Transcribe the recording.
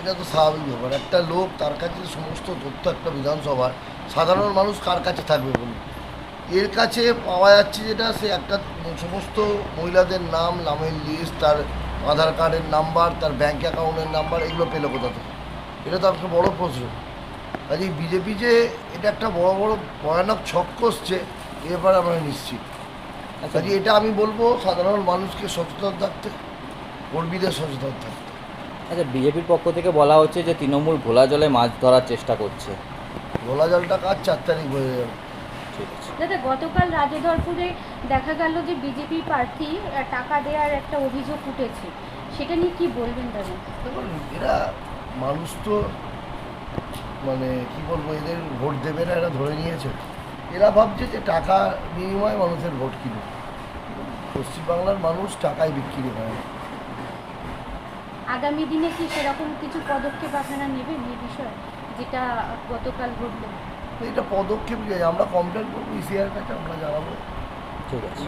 এটা তো স্বাভাবিক ব্যাপার। একটা লোক তার কাছে সমস্ত তথ্য একটা বিধানসভার সাধারণ মানুষ কার কাছে থাকবে বলুন? এর কাছে পাওয়া যাচ্ছে যেটা, সে একটা সমস্ত মহিলাদের নাম, নামের লিস্ট, তার আধার কার্ডের নাম্বার, তার ব্যাঙ্ক অ্যাকাউন্টের নাম্বার, এগুলো পেলো কোথা থেকে? এটা তো একটা বড় প্রশ্ন। কাজেই বিজেপি যে এটা একটা বড় বড় ভয়ানক ছক কষছে এ ব্যাপারে আমরা নিশ্চিত। আচ্ছা, কাজে এটা আমি বলবো সাধারণ মানুষকে সচেতন থাকতে, কর্মীদের সচেতন থাকতে। আচ্ছা, বিজেপির পক্ষ থেকে বলা হচ্ছে যে তৃণমূল ঘোলা জলে মাছ ধরার চেষ্টা করছে। গোলা জলটা কাজ 4 তারিখ হয়ে যাবে। ঠিক আছে। দাদা, গতকাল রাজধরপুরে দেখা গেল যে বিজেপি প্রার্থী টাকা দেওয়ার একটা অভিযোগ উঠেছে, সেটা নিয়ে কি বলবেন দাদা? দেখুন, এরা মানুষ তো মানে কি বলবো, এদের ভোট দেবে না এরা ধরে নিয়েছে। এরা ভাবছে যে টাকা বিনিময়ে মানুষের ভোট কিনে। পশ্চিমবাংলার মানুষ টাকায় বিক্রি হয় না। আগামী দিনে কি সেরকম কিছু পদক্ষেপ আপনারা নেবেন এই বিষয়ে, যেটা গতকাল ঘটলো? তো এটা পদক্ষেপ নিয়ে আমরা কমপ্লেন করবো ইসিআর কাছে, আমরা জানাবো। ঠিক আছে।